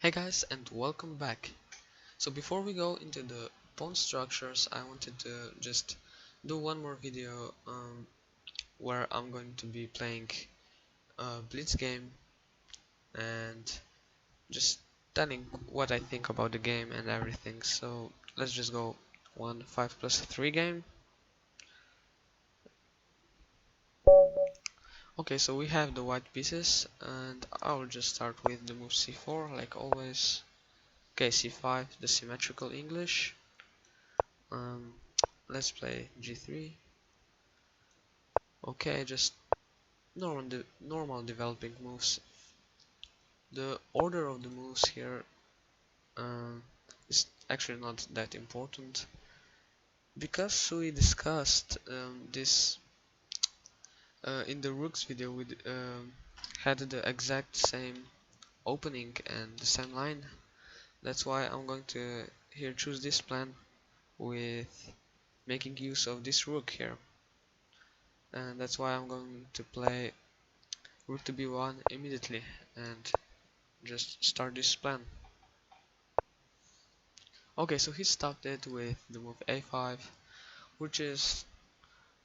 Hey guys, and welcome back. So before we go into the pawn structures, I wanted to just do one more video where I'm going to be playing a Blitz game and just telling what I think about the game and everything. So let's just go 1 5 + 3 game. Okay, so we have the white pieces and I'll just start with the move c4 like always. Okay, c5, the symmetrical English. Um, let's play g3. Okay, just normal developing moves. The order of the moves here uh, is actually not that important because we discussed this in the Rooks video. We had the exact same opening and the same line. That's why I'm going to here choose this plan with making use of this rook here, and that's why I'm going to play rook to b1 immediately and just start this plan. Okay, so he stopped it with the move a5, which is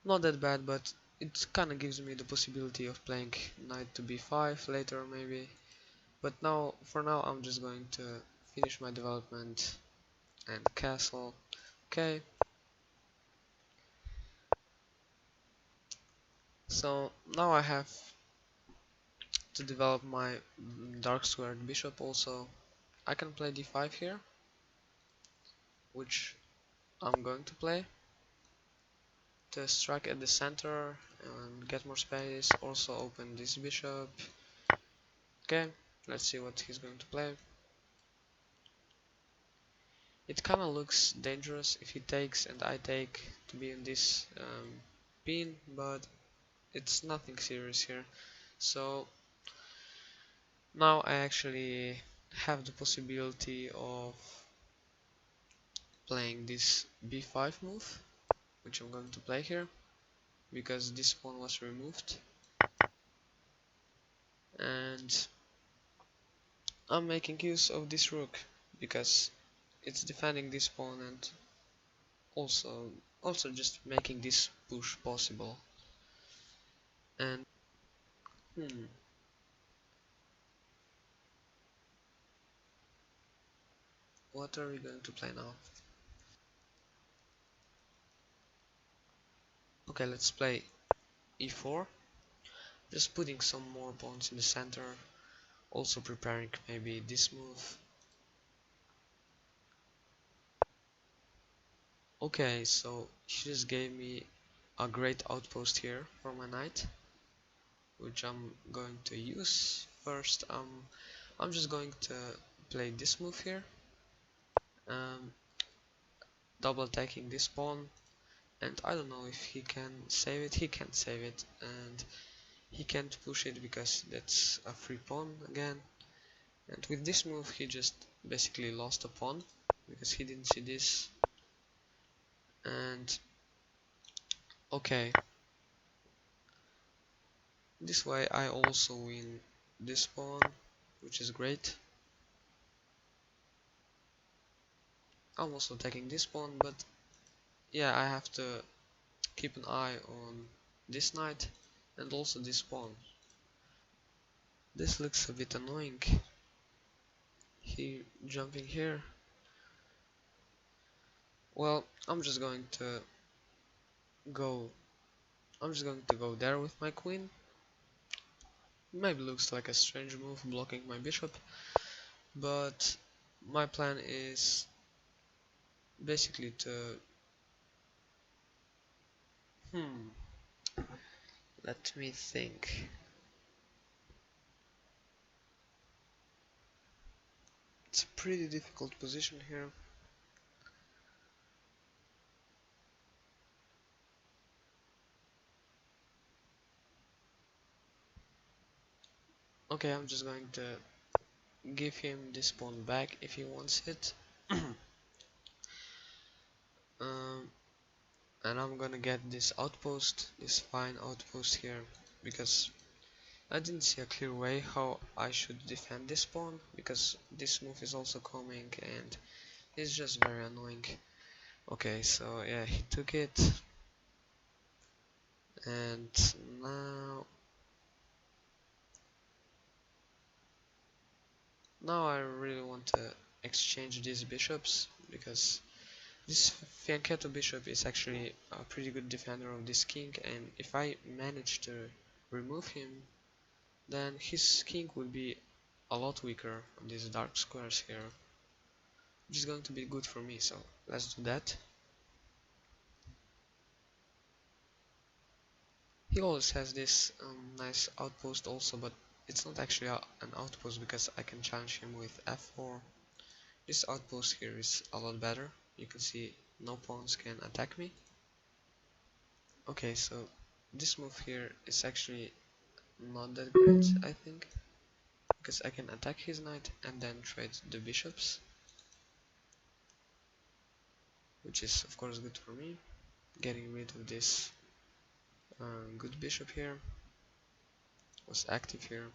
not that bad, but it kinda gives me the possibility of playing knight to b5 later maybe. But now, for now, I'm just going to finish my development and castle. Okay, so now I have to develop my dark squared bishop also. I can play d5 here, which I'm going to play to strike at the center and get more space, also open this bishop. Okay, let's see what he's going to play. It kinda looks dangerous if he takes and I take to be in this pin, but it's nothing serious here. So now I actually have the possibility of playing this b5 move, which I'm going to play here because this pawn was removed, and I'm making use of this rook because it's defending this pawn and also just making this push possible. And what are we going to play now? Okay, let's play e4, just putting some more pawns in the center, also preparing maybe this move. Okay, so he just gave me a great outpost here for my knight, which I'm going to use. First, I'm just going to play this move here, um, double attacking this pawn, and I don't know if he can save it. He can't save it, and he can't push it because that's a free pawn again. And with this move he just basically lost a pawn because he didn't see this. And okay, this way I also win this pawn, which is great. I'm also taking this pawn, but yeah, I have to keep an eye on this knight and also this pawn. This looks a bit annoying. He jumping here. Well, go I'm just going to go there with my queen. Maybe looks like a strange move blocking my bishop, but my plan is basically to hmm let me think. It's a pretty difficult position here. Okay, I'm just going to give him this pawn back if he wants it. um, and I'm gonna get this outpost, this fine outpost here, because I didn't see a clear way how I should defend this pawn, because this move is also coming and it's just very annoying. Okay, so yeah, he took it, and now I really want to exchange these bishops, because this Fianchetto bishop is actually a pretty good defender of this king, and if I manage to remove him, then his king will be a lot weaker on these dark squares here, which is going to be good for me, so let's do that. He always has this nice outpost also, but it's not actually an outpost, because I can challenge him with f4. This outpost here is a lot better. You can see no pawns can attack me. Okay, so this move here is actually not that great, I think, because I can attack his knight and then trade the bishops, which is of course good for me. Getting rid of this good bishop here was active here,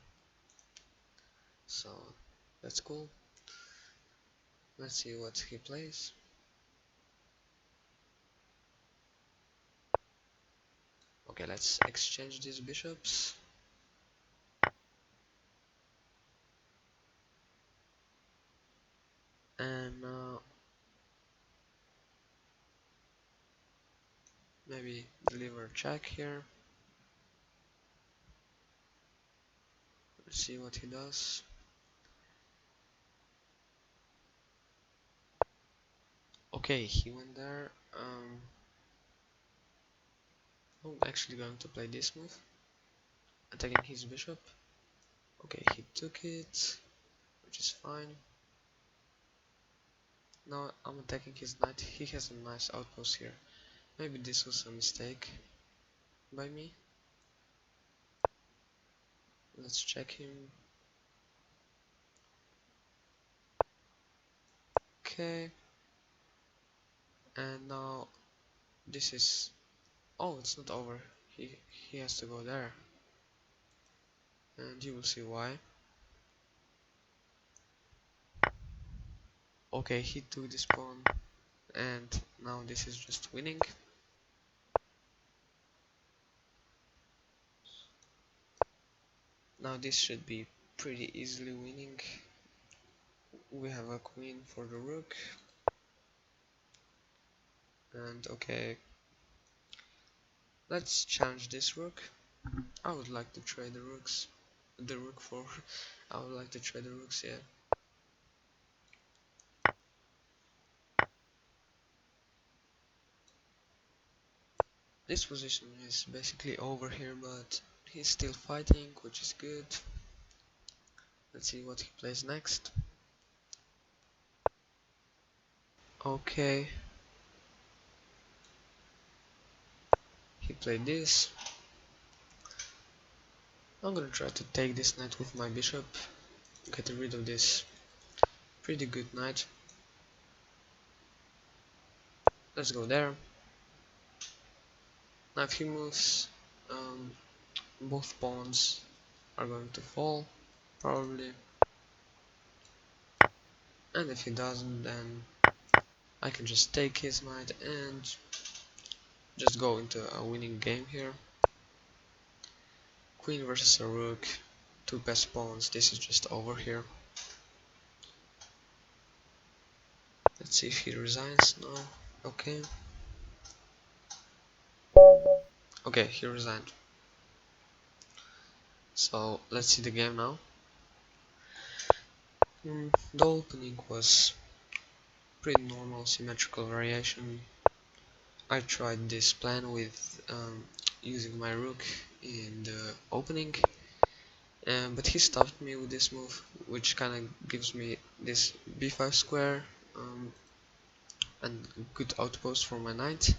so that's cool. Let's see what he plays. Okay, let's exchange these bishops. And maybe deliver check here. Let's see what he does. Okay, he went there. I'm actually going to play this move, attacking his bishop. Okay, he took it, which is fine. Now I'm attacking his knight. He has a nice outpost here. Maybe this was a mistake by me. Let's check him. Okay, and now this is... Oh, it's not over. He has to go there, and you will see why. Okay, he took this pawn, and now this is just winning. Now this should be pretty easily winning. We have a queen for the rook, and okay, let's challenge this rook. I would like to trade the rooks. The rook for... I would like to trade the rooks, yeah. This position is basically over here, but he's still fighting, which is good. Let's see what he plays next. Okay. He played this. I'm gonna try to take this knight with my bishop, get rid of this pretty good knight. Let's go there. Now if he moves, both pawns are going to fall, probably. And if he doesn't, then I can just take his knight and just go into a winning game here. Queen versus a rook, two best pawns. This is just over here. Let's see if he resigns. No. Okay. Okay, he resigned. So let's see the game now. The opening was pretty normal symmetrical variation. I tried this plan with using my rook in the opening, but he stopped me with this move, which kind of gives me this b5 square and good outpost for my knight,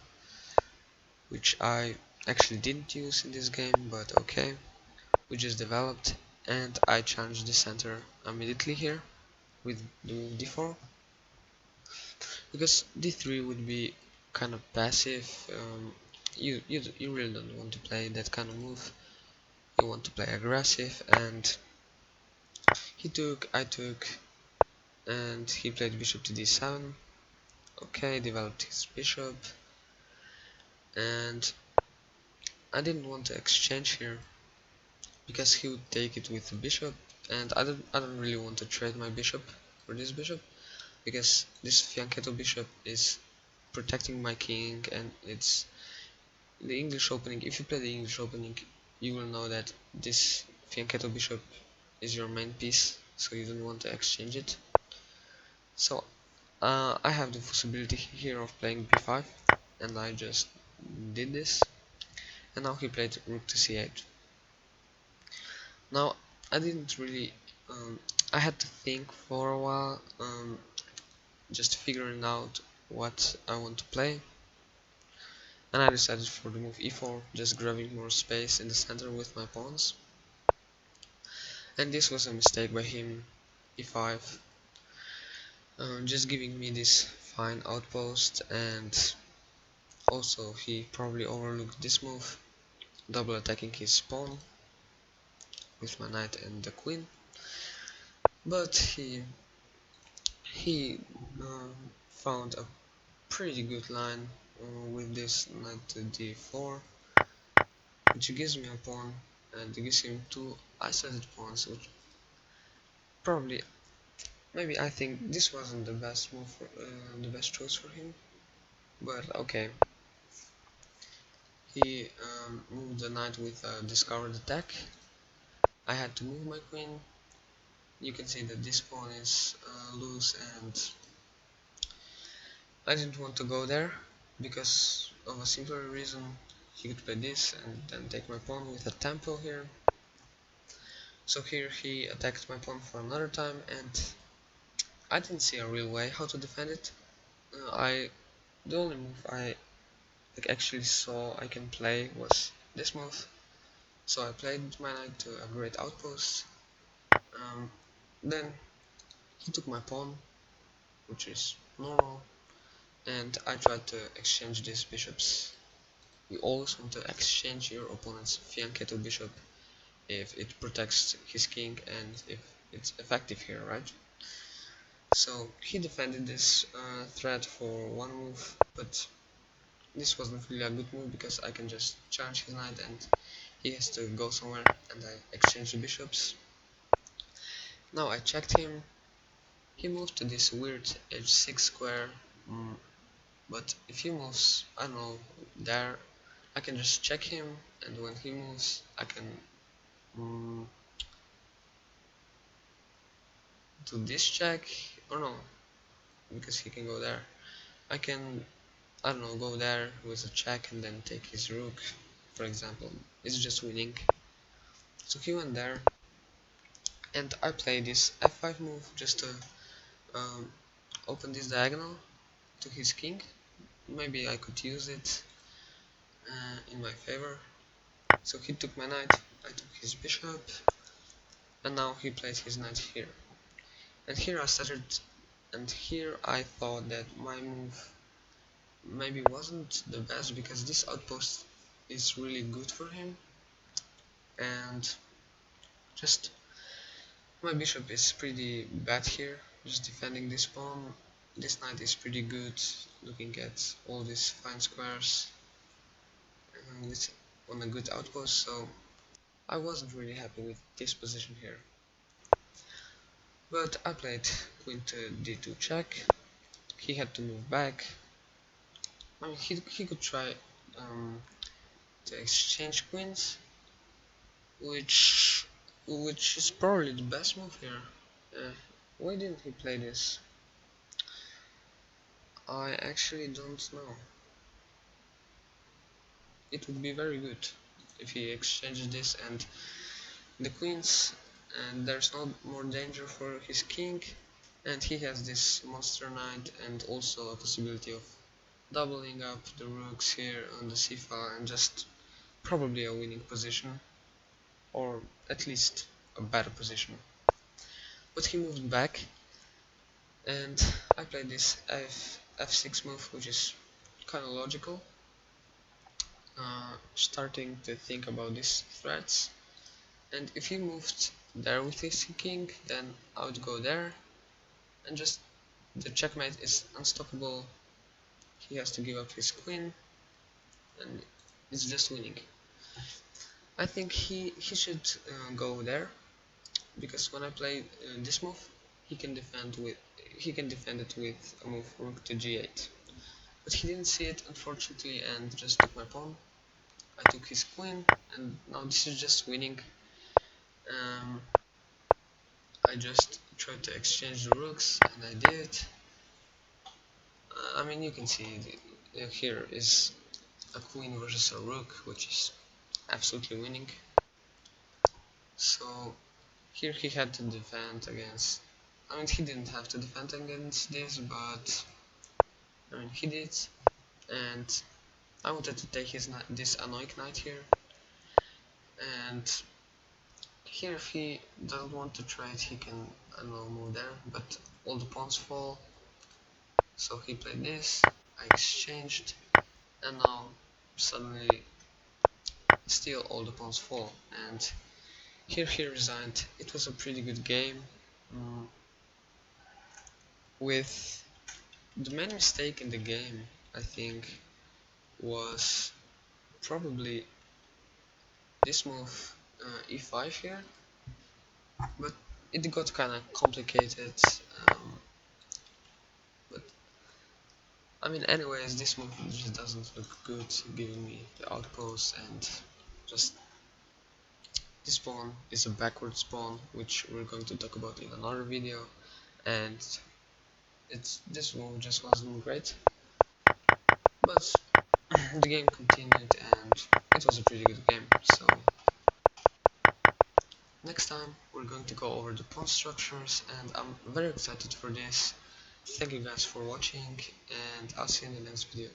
which I actually didn't use in this game, but okay. We just developed, and I challenged the center immediately here with the move d4, because d3 would be kind of passive. You really don't want to play that kind of move. he wanted to play aggressive, and he took, I took, and he played bishop to d7. Okay, developed his bishop, and I didn't want to exchange here because he would take it with the bishop, and I don't really want to trade my bishop for this bishop because this fianchetto bishop is protecting my king, and it's the English opening. If you play the English opening, you will know that this fianchetto bishop is your main piece, so you don't want to exchange it. So I have the possibility here of playing b5, and I just did this, and now he played rook to c8. Now I didn't really I had to think for a while, just figuring out what I want to play, and I decided for the move e4, just grabbing more space in the center with my pawns. And this was a mistake by him, e5, just giving me this fine outpost, and also he probably overlooked this move, double attacking his pawn with my knight and the queen. But he found a pretty good line with this knight to d4, which gives me a pawn, and gives him two isolated pawns, which probably, maybe I think this wasn't the best move, the best choice for him, but okay. He moved the knight with a discovered attack. I had to move my queen. You can see that this pawn is loose, and I didn't want to go there because of a simpler reason. He could play this and then take my pawn with a tempo here. So here he attacked my pawn for another time, and I didn't see a real way how to defend it. The only move I actually saw I can play was this move. So I played my knight to a great outpost. Then he took my pawn, which is normal, and I tried to exchange these bishops. You always want to exchange your opponent's fianchetto bishop if it protects his king and if it's effective here, right? So he defended this threat for one move, but this wasn't really a good move because I can just challenge his knight and he has to go somewhere, and I exchange the bishops. Now I checked him. He moved to this weird h6 square, but if he moves, I don't know, there, I can just check him, and when he moves, I can do this check, or no, because he can go there. I can, I don't know, go there with a check and then take his rook, for example. It's just winning. So he went there, and I play this f5 move just to open this diagonal to his king. Maybe I could use it in my favor. So he took my knight, I took his bishop, and now he played his knight here. And here I started, and here I thought that my move maybe wasn't the best because this outpost is really good for him, and just my bishop is pretty bad here, just defending this pawn. This knight is pretty good, looking at all these fine squares with on a good outpost, so I wasn't really happy with this position here. But I played queen to d2 check. He had to move back. I mean, he could try to exchange queens, which is probably the best move here. Why didn't he play this? I actually don't know. It would be very good if he exchanges this and the queens, and there's no more danger for his king, and he has this monster knight and also a possibility of doubling up the rooks here on the c file, and just probably a winning position, or at least a better position. But he moved back, and I played this f6 move, which is kind of logical. Starting to think about these threats, And if he moved there with his king, then I would go there, and just the checkmate is unstoppable. He has to give up his queen, and it's just winning. I think he should go there, because when I play this move, he can defend it with a move rook to g8. But he didn't see it, unfortunately, and just took my pawn. I took his queen, and now this is just winning. Um, I just tried to exchange the rooks, and I did. I mean, you can see here is a queen versus a rook, which is absolutely winning. So here he had to defend against. I mean, he didn't have to defend against this, but I mean, he did. And I wanted to take this annoying knight here. And here, if he doesn't want to trade, he can, I don't know, move there. But all the pawns fall. So he played this. I exchanged, and now suddenly still all the pawns fall. And here he resigned. It was a pretty good game. Mm, with the main mistake in the game, I think, was probably this move e5 here, but it got kind of complicated. But I mean, anyways, this move just doesn't look good, giving me the outpost, and just this pawn is a backwards pawn, which we're going to talk about in another video, and this move just wasn't great. But the game continued, and it was a pretty good game. So next time we're going to go over the pawn structures, and I'm very excited for this. Thank you guys for watching, and I'll see you in the next video.